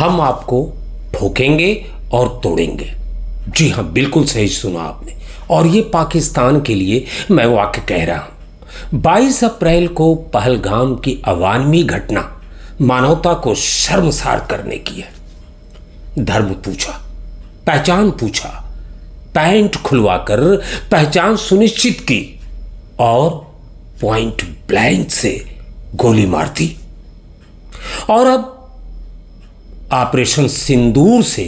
हम आपको ठोकेंगे और तोड़ेंगे। जी हाँ, बिल्कुल सही सुना आपने। और ये पाकिस्तान के लिए मैं वाक्य कह रहा हूं। 22 अप्रैल को पहलगाम की अवानवी घटना मानवता को शर्मसार करने की है। धर्म पूछा, पहचान पूछा, पैंट खुलवाकर पहचान सुनिश्चित की और पॉइंट ब्लैंक से गोली मार दी। और अब ऑपरेशन सिंदूर से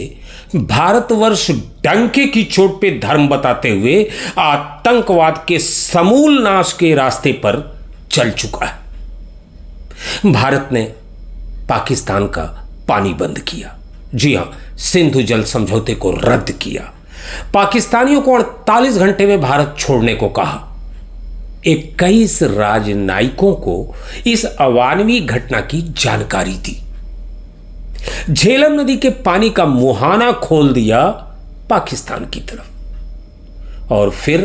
भारतवर्ष डंके की चोट पे धर्म बताते हुए आतंकवाद के समूल नाश के रास्ते पर चल चुका है। भारत ने पाकिस्तान का पानी बंद किया। जी हां, सिंधु जल समझौते को रद्द किया। पाकिस्तानियों को 48 घंटे में भारत छोड़ने को कहा। 21 राजनयिकों को इस अवानवी घटना की जानकारी दी। झेलम नदी के पानी का मुहाना खोल दिया पाकिस्तान की तरफ। और फिर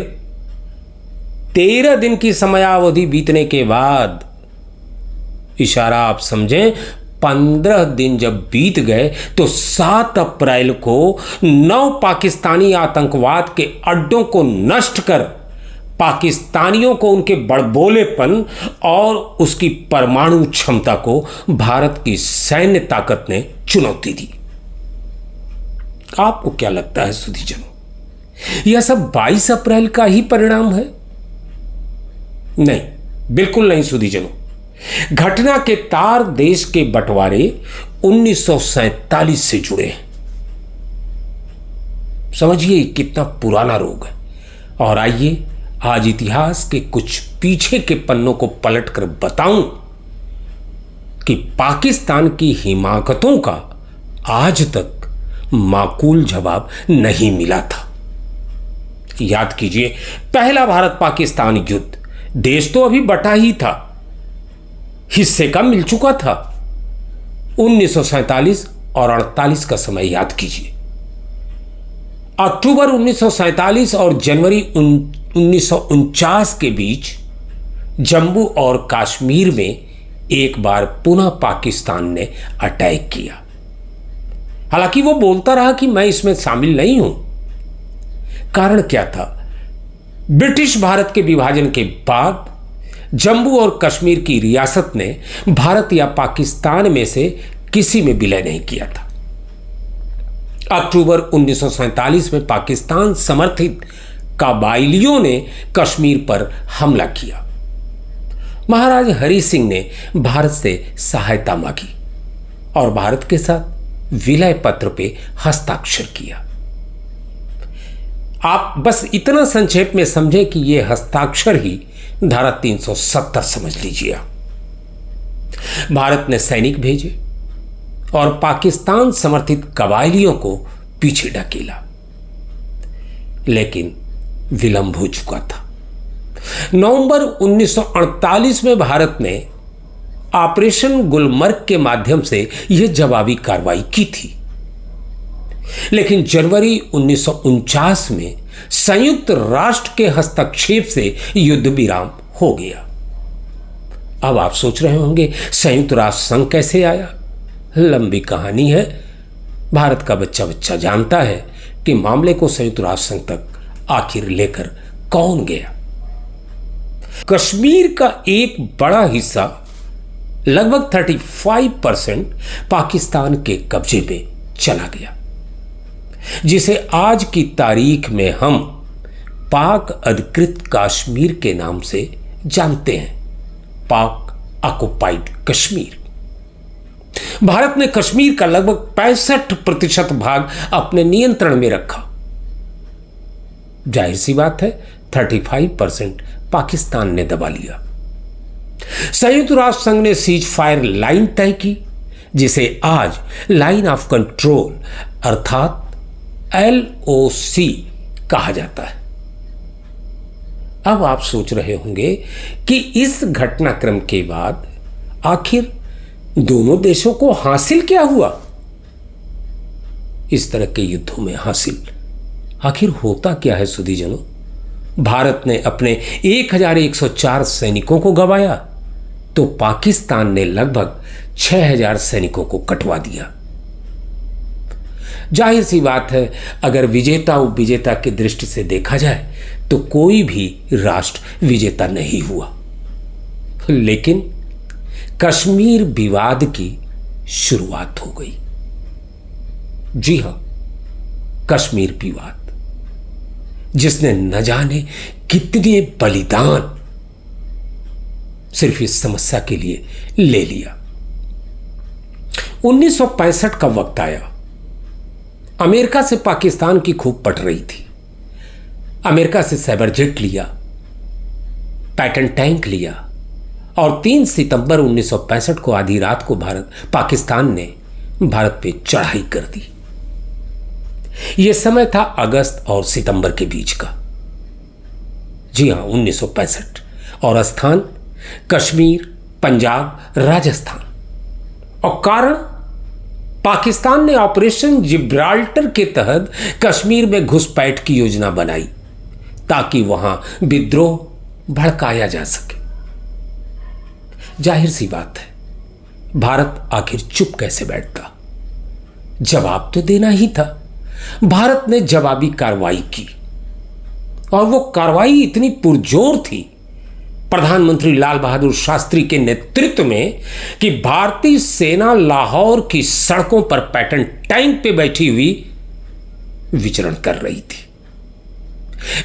13 दिन की समयावधि बीतने के बाद, इशारा आप समझें, 15 दिन जब बीत गए तो 7 अप्रैल को 9 पाकिस्तानी आतंकवाद के अड्डों को नष्ट कर पाकिस्तानियों को उनके बड़बोलेपन और उसकी परमाणु क्षमता को भारत की सैन्य ताकत ने चुनौती दी। आपको क्या लगता है सुधीजनों, यह सब 22 अप्रैल का ही परिणाम है? नहीं, बिल्कुल नहीं सुधीजनों। घटना के तार देश के बंटवारे 1947 से जुड़े हैं। समझिए कितना पुराना रोग है। और आइए आज इतिहास के कुछ पीछे के पन्नों को पलटकर बताऊं कि पाकिस्तान की हिमाकतों का आज तक माकूल जवाब नहीं मिला था। याद कीजिए, पहला भारत पाकिस्तान युद्ध, देश तो अभी बटा ही था, हिस्से का मिल चुका था। 1947 और 48 का समय याद कीजिए। अक्टूबर 1947 और जनवरी 1949 के बीच जम्मू और कश्मीर में एक बार पुनः पाकिस्तान ने अटैक किया। हालांकि वो बोलता रहा कि मैं इसमें शामिल नहीं हूं। कारण क्या था? ब्रिटिश भारत के विभाजन के बाद जम्मू और कश्मीर की रियासत ने भारत या पाकिस्तान में से किसी में विलय नहीं किया था। अक्टूबर 1947 में पाकिस्तान समर्थित कबाइलियों ने कश्मीर पर हमला किया। महाराज हरि सिंह ने भारत से सहायता मांगी और भारत के साथ विलय पत्र पे हस्ताक्षर किया। आप बस इतना संक्षेप में समझें कि यह हस्ताक्षर ही धारा 370 समझ लीजिए। भारत ने सैनिक भेजे और पाकिस्तान समर्थित कबाइलियों को पीछे ढकेला, लेकिन विलंब हो चुका था। नवंबर 1948 में भारत ने ऑपरेशन गुलमर्ग के माध्यम से यह जवाबी कार्रवाई की थी, लेकिन जनवरी 1949 में संयुक्त राष्ट्र के हस्तक्षेप से युद्ध विराम हो गया। अब आप सोच रहे होंगे संयुक्त राष्ट्र संघ कैसे आया? लंबी कहानी है। भारत का बच्चा बच्चा जानता है कि मामले को संयुक्त राष्ट्र संघ तक आखिर लेकर कौन गया। कश्मीर का एक बड़ा हिस्सा, लगभग 35% पाकिस्तान के कब्जे में चला गया, जिसे आज की तारीख में हम पाक अधिकृत कश्मीर के नाम से जानते हैं, पाक ऑक्युपाइड कश्मीर। भारत ने कश्मीर का लगभग 65% भाग अपने नियंत्रण में रखा। जाहिर सी बात है 35% पाकिस्तान ने दबा लिया। संयुक्त राष्ट्र संघ ने सीज फायर लाइन तय की, जिसे आज लाइन ऑफ कंट्रोल अर्थात LOC कहा जाता है। अब आप सोच रहे होंगे कि इस घटनाक्रम के बाद आखिर दोनों देशों को हासिल क्या हुआ? इस तरह के युद्धों में हासिल आखिर होता क्या है सुधीजनों? भारत ने अपने 1104 सैनिकों को गंवाया तो पाकिस्तान ने लगभग 6000 सैनिकों को कटवा दिया। जाहिर सी बात है, अगर विजेता उपविजेता की दृष्टि से देखा जाए तो कोई भी राष्ट्र विजेता नहीं हुआ। लेकिन कश्मीर विवाद की शुरुआत हो गई। जी हां, कश्मीर विवाद, जिसने न जाने कितने बलिदान सिर्फ इस समस्या के लिए ले लिया। 1965 का वक्त आया। अमेरिका से पाकिस्तान की खूब पट रही थी। अमेरिका से साइबर जेट लिया, पैटर्न टैंक लिया और 3 सितंबर 1965 को आधी रात को पाकिस्तान ने भारत पे चढ़ाई कर दी। यह समय था अगस्त और सितंबर के बीच का। जी हां, 1965, और स्थान कश्मीर, पंजाब, राजस्थान। और कारण, पाकिस्तान ने ऑपरेशन जिब्राल्टर के तहत कश्मीर में घुसपैठ की योजना बनाई ताकि वहां विद्रोह भड़काया जा सके। जाहिर सी बात है, भारत आखिर चुप कैसे बैठता? जवाब तो देना ही था। भारत ने जवाबी कार्रवाई की और वो कार्रवाई इतनी पुरजोर थी प्रधानमंत्री लाल बहादुर शास्त्री के नेतृत्व में कि भारतीय सेना लाहौर की सड़कों पर पैटर्न टैंक पे बैठी हुई विचरण कर रही थी।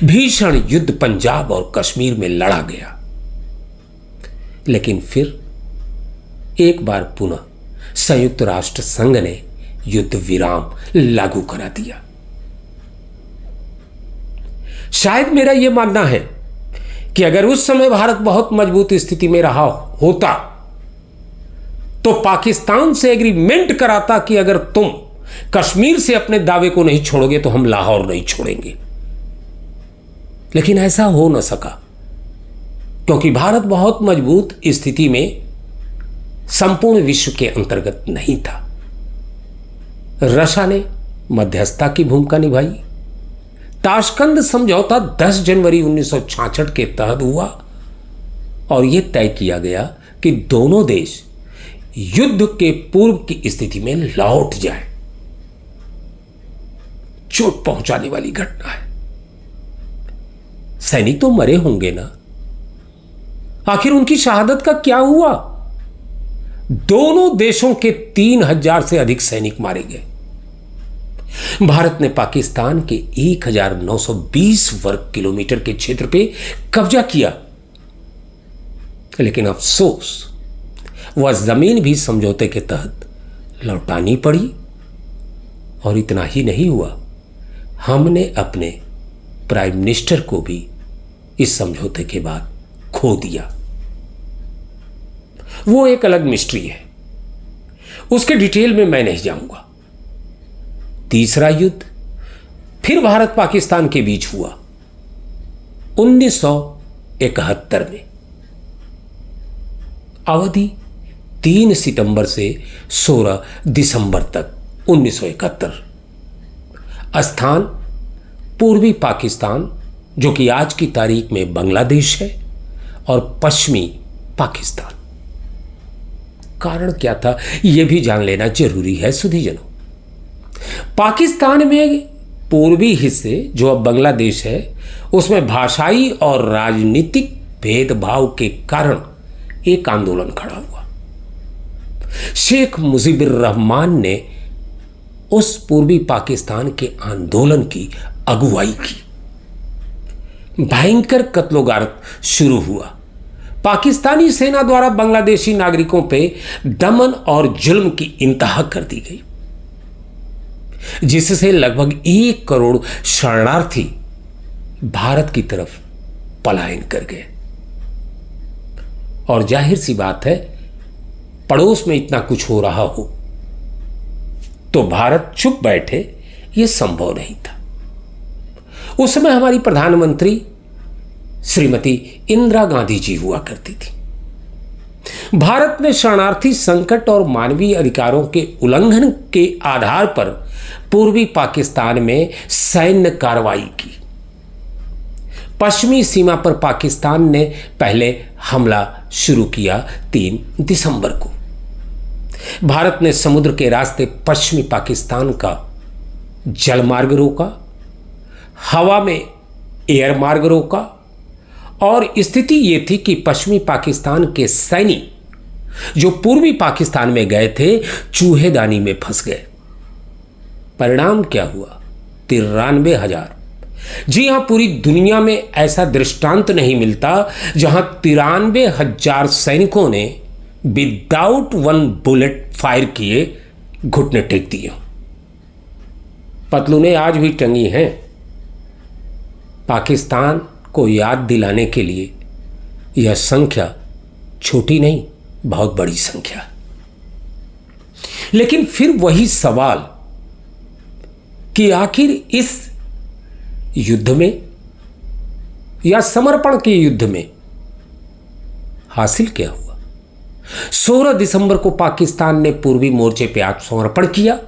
भीषण युद्ध पंजाब और कश्मीर में लड़ा गया। लेकिन फिर एक बार पुनः संयुक्त राष्ट्र संघ ने युद्ध विराम लागू करा दिया। शायद मेरा यह मानना है कि अगर उस समय भारत बहुत मजबूत स्थिति में रहा होता तो पाकिस्तान से एग्रीमेंट कराता कि अगर तुम कश्मीर से अपने दावे को नहीं छोड़ोगे तो हम लाहौर नहीं छोड़ेंगे। लेकिन ऐसा हो न सका क्योंकि भारत बहुत मजबूत स्थिति में संपूर्ण विश्व के अंतर्गत नहीं था। रशिया ने मध्यस्थता की भूमिका निभाई। ताशकंद समझौता 10 जनवरी 1966 के तहत हुआ और यह तय किया गया कि दोनों देश युद्ध के पूर्व की स्थिति में लौट जाए। चोट पहुंचाने वाली घटना है। सैनिक तो मरे होंगे ना, आखिर उनकी शहादत का क्या हुआ? दोनों देशों के 3000 से अधिक सैनिक मारे गए। भारत ने पाकिस्तान के 1920 वर्ग किलोमीटर के क्षेत्र पे कब्जा किया, लेकिन अफसोस वह जमीन भी समझौते के तहत लौटानी पड़ी। और इतना ही नहीं हुआ, हमने अपने प्राइम मिनिस्टर को भी इस समझौते के बाद खो दिया। वो एक अलग मिस्ट्री है, उसके डिटेल में मैं नहीं जाऊंगा। तीसरा युद्ध फिर भारत पाकिस्तान के बीच हुआ 1971 में। अवधि 3 सितंबर से 16 दिसंबर तक 1971। स्थान पूर्वी पाकिस्तान, जो कि आज की तारीख में बांग्लादेश है, और पश्चिमी पाकिस्तान। कारण क्या था यह भी जान लेना जरूरी है सुधीजनों। पाकिस्तान में पूर्वी हिस्से, जो अब बांग्लादेश है, उसमें भाषाई और राजनीतिक भेदभाव के कारण एक आंदोलन खड़ा हुआ। शेख मुजीबुर रहमान ने उस पूर्वी पाकिस्तान के आंदोलन की अगुवाई की। भयंकर कत्लोगारत शुरू हुआ। पाकिस्तानी सेना द्वारा बांग्लादेशी नागरिकों पे दमन और जुल्म की इंतहा कर दी गई, जिससे लगभग 1 करोड़ शरणार्थी भारत की तरफ पलायन कर गए। और जाहिर सी बात है, पड़ोस में इतना कुछ हो रहा हो तो भारत चुप बैठे, यह संभव नहीं था। उस समय हमारी प्रधानमंत्री श्रीमती इंदिरा गांधी जी हुआ करती थी। भारत ने शरणार्थी संकट और मानवीय अधिकारों के उल्लंघन के आधार पर पूर्वी पाकिस्तान में सैन्य कार्रवाई की। पश्चिमी सीमा पर पाकिस्तान ने पहले हमला शुरू किया 3 दिसंबर को। भारत ने समुद्र के रास्ते पश्चिमी पाकिस्तान का जल मार्ग रोका, हवा में एयर मार्ग रोका, और स्थिति ये थी कि पश्चिमी पाकिस्तान के सैनिक जो पूर्वी पाकिस्तान में गए थे चूहेदानी में फंस गए। परिणाम क्या हुआ? 93,000। जी हां, पूरी दुनिया में ऐसा दृष्टांत नहीं मिलता जहां 93,000 सैनिकों ने विदाउट वन बुलेट फायर किए घुटने टेक दिए। पतलूनें आज भी टंगी हैं। पाकिस्तान को याद दिलाने के लिए यह संख्या छोटी नहीं, बहुत बड़ी संख्या। लेकिन फिर वही सवाल कि आखिर इस युद्ध में या समर्पण के युद्ध में हासिल क्या हुआ? 16 दिसंबर को पाकिस्तान ने पूर्वी मोर्चे पे आत्मसमर्पण किया।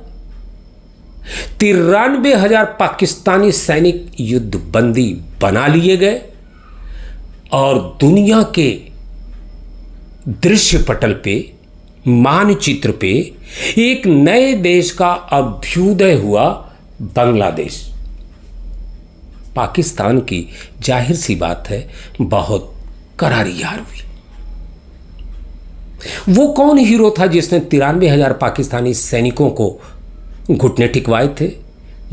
93,000 पाकिस्तानी सैनिक युद्ध बंदी बना लिए गए और दुनिया के दृश्य पटल पे, मानचित्र पे एक नए देश का अभ्युदय हुआ, बांग्लादेश। पाकिस्तान की जाहिर सी बात है बहुत करारी हार हुई। वो कौन हीरो था जिसने 93,000 पाकिस्तानी सैनिकों को घुटने टिकवाए थे?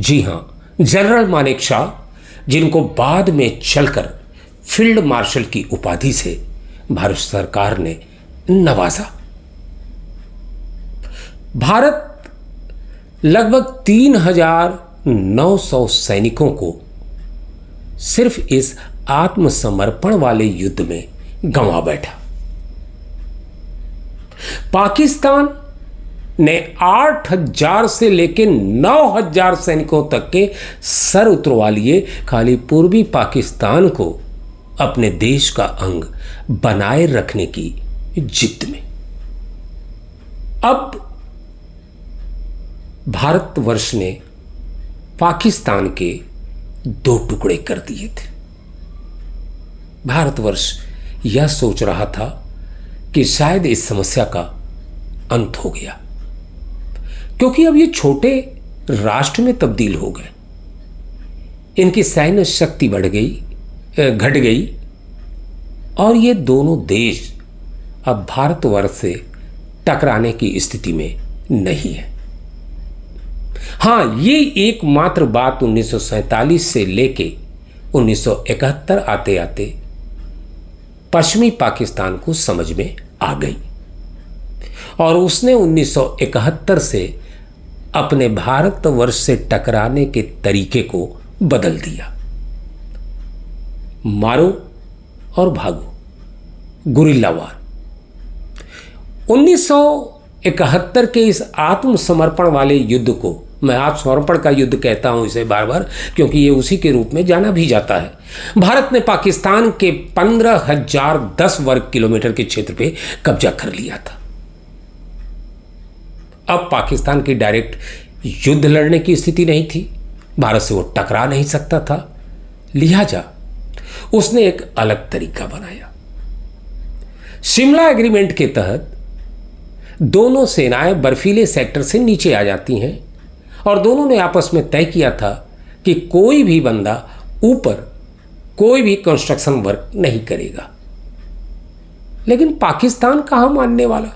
जी हां, जनरल मानेक शाह, जिनको बाद में चलकर फील्ड मार्शल की उपाधि से भारत सरकार ने नवाजा। भारत लगभग 3,900 सैनिकों को सिर्फ इस आत्मसमर्पण वाले युद्ध में गंवा बैठा। पाकिस्तान ने 8,000 से लेकर 9,000 सैनिकों तक के सर उतरवा लिए, खाली पूर्वी पाकिस्तान को अपने देश का अंग बनाए रखने की जिद में। अब भारतवर्ष ने पाकिस्तान के 2 टुकड़े कर दिए थे। भारतवर्ष यह सोच रहा था कि शायद इस समस्या का अंत हो गया, क्योंकि अब ये छोटे राष्ट्र में तब्दील हो गए। इनकी सैन्य शक्ति घट गई और ये दोनों देश अब भारतवर्ष से टकराने की स्थिति में नहीं है। हां, ये एकमात्र बात 1947 से लेके 1971 आते आते पश्चिमी पाकिस्तान को समझ में आ गई और उसने 1971 से अपने भारतवर्ष से टकराने के तरीके को बदल दिया। मारो और भागो, गुरिल्ला वार। 1971 के इस आत्मसमर्पण वाले युद्ध को मैं आत्मसमर्पण का युद्ध कहता हूं इसे बार बार, क्योंकि ये उसी के रूप में जाना भी जाता है। भारत ने पाकिस्तान के 15,010 वर्ग किलोमीटर के क्षेत्र पे कब्जा कर लिया था। अब पाकिस्तान की डायरेक्ट युद्ध लड़ने की स्थिति नहीं थी, भारत से वो टकरा नहीं सकता था। लिहाजा उसने एक अलग तरीका बनाया। शिमला एग्रीमेंट के तहत दोनों सेनाएं बर्फीले सेक्टर से नीचे आ जाती हैं और दोनों ने आपस में तय किया था कि कोई भी बंदा ऊपर कोई भी कंस्ट्रक्शन वर्क नहीं करेगा। लेकिन पाकिस्तान कहां मानने वाला।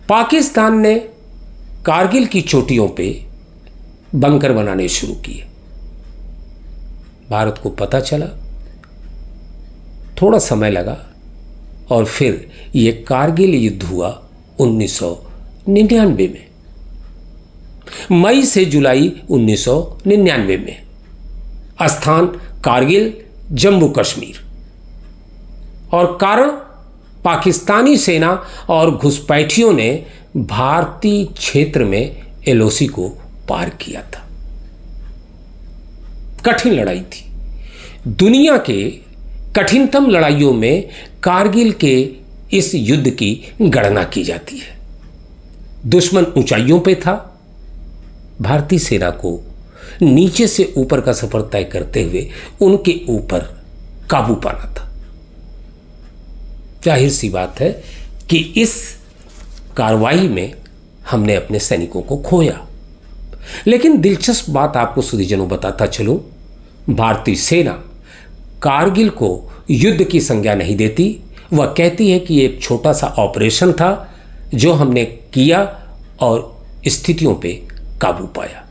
पाकिस्तान ने कारगिल की चोटियों पे बंकर बनाने शुरू किए। भारत को पता चला, थोड़ा समय लगा और फिर यह कारगिल युद्ध हुआ 1999 में, मई से जुलाई 1999 में। स्थान कारगिल, जम्मू कश्मीर। और कारण पाकिस्तानी सेना और घुसपैठियों ने भारतीय क्षेत्र में एलओसी को पार किया था। कठिन लड़ाई थी। दुनिया के कठिनतम लड़ाइयों में कारगिल के इस युद्ध की गणना की जाती है। दुश्मन ऊंचाइयों पे था। भारतीय सेना को नीचे से ऊपर का सफर तय करते हुए उनके ऊपर काबू पाना था। जाहिर सी बात है कि इस कार्रवाई में हमने अपने सैनिकों को खोया। लेकिन दिलचस्प बात आपको सुधीजनों बताता चलूं, भारतीय सेना कारगिल को युद्ध की संज्ञा नहीं देती। वह कहती है कि एक छोटा सा ऑपरेशन था जो हमने किया और स्थितियों पे काबू पाया।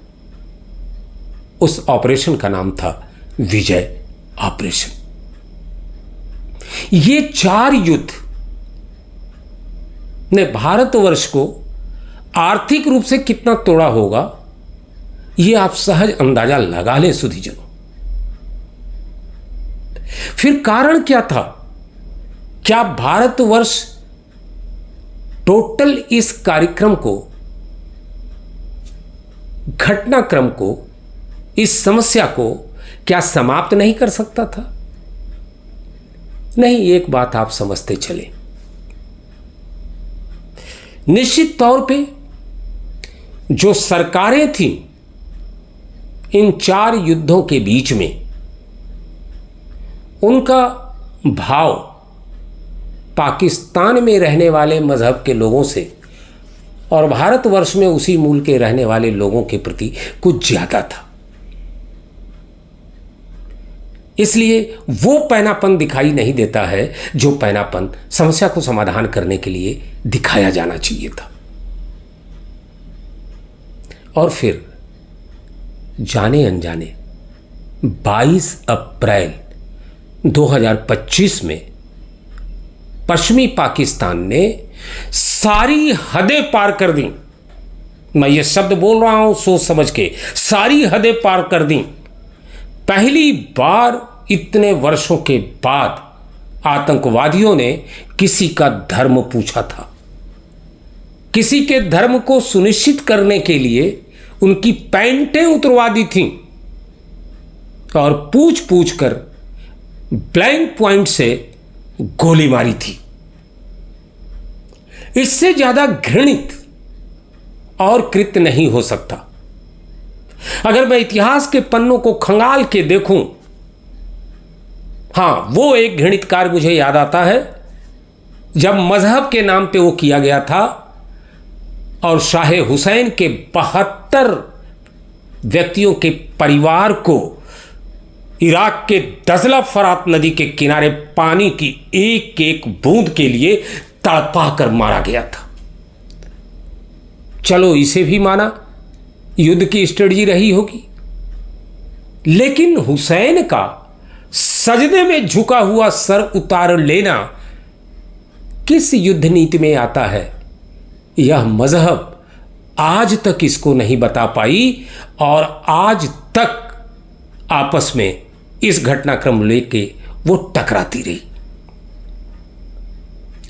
उस ऑपरेशन का नाम था विजय ऑपरेशन। ये 4 युद्ध ने भारतवर्ष को आर्थिक रूप से कितना तोड़ा होगा, यह आप सहज अंदाजा लगा लें सुधीजनों। फिर कारण क्या था? क्या भारतवर्ष टोटल इस कार्यक्रम को, घटनाक्रम को, इस समस्या को क्या समाप्त नहीं कर सकता था? नहीं, एक बात आप समझते चले, निश्चित तौर पे जो सरकारें थीं इन 4 युद्धों के बीच में, उनका भाव पाकिस्तान में रहने वाले मजहब के लोगों से और भारतवर्ष में उसी मूल के रहने वाले लोगों के प्रति कुछ ज्यादा था। इसलिए वो पैनापन दिखाई नहीं देता है जो पैनापन समस्या को समाधान करने के लिए दिखाया जाना चाहिए था। और फिर जाने अनजाने 22 अप्रैल 2025 में पश्चिमी पाकिस्तान ने सारी हदें पार कर दी। मैं ये शब्द बोल रहा हूं सोच समझ के, सारी हदें पार कर दी। पहली बार इतने वर्षों के बाद आतंकवादियों ने किसी का धर्म पूछा था। किसी के धर्म को सुनिश्चित करने के लिए उनकी पैंटें उतरवा दी थीं और पूछ पूछ कर ब्लैंक पॉइंट से गोली मारी थी। इससे ज्यादा घृणित और कृत्य नहीं हो सकता। अगर मैं इतिहास के पन्नों को खंगाल के देखूं, हां, वो एक घृणित कार्य मुझे याद आता है जब मजहब के नाम पे वो किया गया था और शाह हुसैन के 72 व्यक्तियों के परिवार को इराक के दजला फरात नदी के किनारे पानी की एक एक बूंद के लिए तड़पा कर मारा गया था। चलो, इसे भी माना युद्ध की स्ट्रेटजी रही होगी, लेकिन हुसैन का सजदे में झुका हुआ सर उतार लेना किस युद्ध नीति में आता है, यह मजहब आज तक इसको नहीं बता पाई और आज तक आपस में इस घटनाक्रम लेके वो टकराती रही।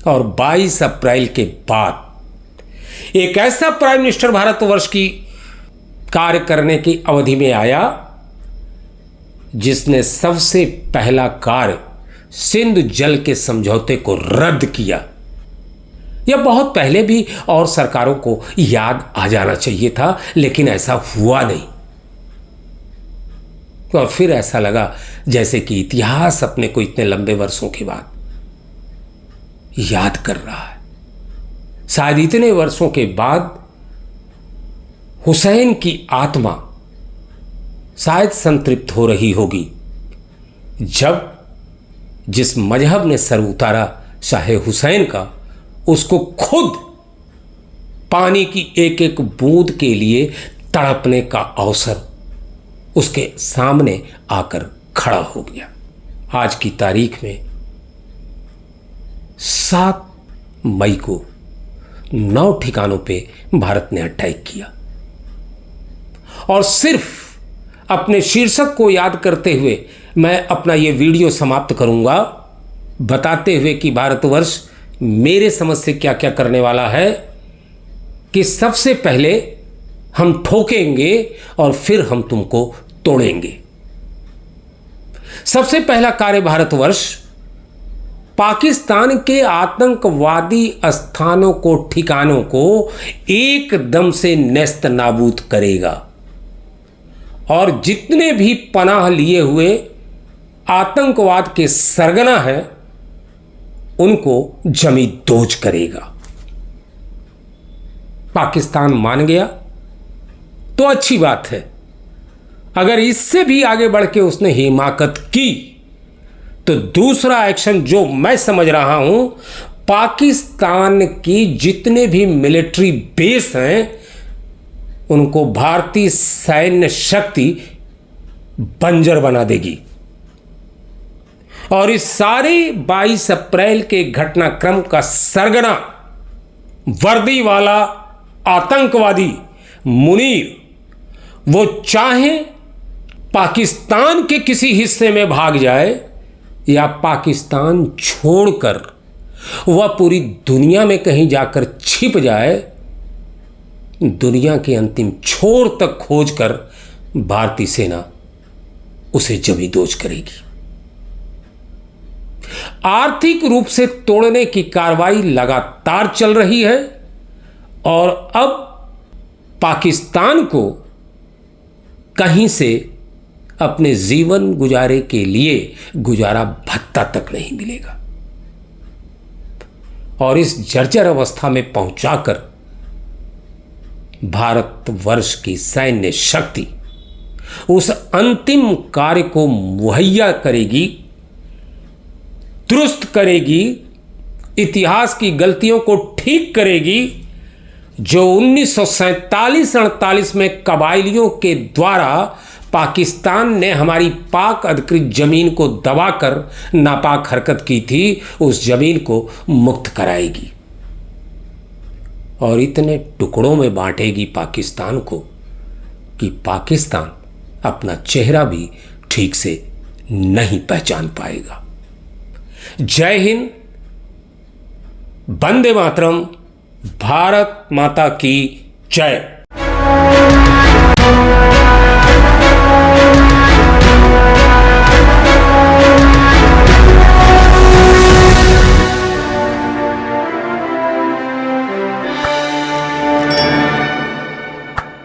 और 22 अप्रैल के बाद एक ऐसा प्राइम मिनिस्टर भारतवर्ष की कार्य करने की अवधि में आया जिसने सबसे पहला कार्य सिंधु जल के समझौते को रद्द किया। यह बहुत पहले भी और सरकारों को याद आ जाना चाहिए था, लेकिन ऐसा हुआ नहीं। और फिर ऐसा लगा जैसे कि इतिहास अपने को इतने लंबे वर्षों के बाद याद कर रहा है। शायद इतने वर्षों के बाद हुसैन की आत्मा शायद संतृप्त हो रही होगी जब जिस मजहब ने सर उतारा शाह हुसैन का, उसको खुद पानी की एक एक बूंद के लिए तड़पने का अवसर उसके सामने आकर खड़ा हो गया। आज की तारीख में 7 मई को 9 ठिकानों पे भारत ने अटैक किया और सिर्फ अपने शीर्षक को याद करते हुए मैं अपना ये वीडियो समाप्त करूंगा, बताते हुए कि भारतवर्ष मेरे समझ से क्या क्या करने वाला है कि सबसे पहले हम ठोकेंगे और फिर हम तुमको तोड़ेंगे। सबसे पहला कार्य भारतवर्ष पाकिस्तान के आतंकवादी स्थानों को, ठिकानों को एकदम से नेस्त नाबूद करेगा और जितने भी पनाह लिए हुए आतंकवाद के सरगना हैं उनको जमी दोज करेगा। पाकिस्तान मान गया तो अच्छी बात है। अगर इससे भी आगे बढ़ के उसने हिमाकत की तो दूसरा एक्शन जो मैं समझ रहा हूं, पाकिस्तान की जितने भी मिलिट्री बेस हैं उनको भारतीय सैन्य शक्ति बंजर बना देगी। और इस सारे 22 अप्रैल के घटनाक्रम का सरगना वर्दी वाला आतंकवादी मुनीर, वो चाहे पाकिस्तान के किसी हिस्से में भाग जाए या पाकिस्तान छोड़कर वह पूरी दुनिया में कहीं जाकर छिप जाए, दुनिया के अंतिम छोर तक खोजकर भारतीय सेना उसे जमींदोज करेगी। आर्थिक रूप से तोड़ने की कार्रवाई लगातार चल रही है और अब पाकिस्तान को कहीं से अपने जीवन गुजारे के लिए गुजारा भत्ता तक नहीं मिलेगा। और इस जर्जर अवस्था में पहुंचाकर भारतवर्ष की सैन्य शक्ति उस अंतिम कार्य को मुहैया करेगी, दुरुस्त करेगी, इतिहास की गलतियों को ठीक करेगी जो 1947-48 में कबायलियों के द्वारा पाकिस्तान ने हमारी पाक अधिकृत जमीन को दबाकर नापाक हरकत की थी, उस जमीन को मुक्त कराएगी और इतने टुकड़ों में बांटेगी पाकिस्तान को कि पाकिस्तान अपना चेहरा भी ठीक से नहीं पहचान पाएगा। जय हिंद, वंदे मातरम, भारत माता की जय।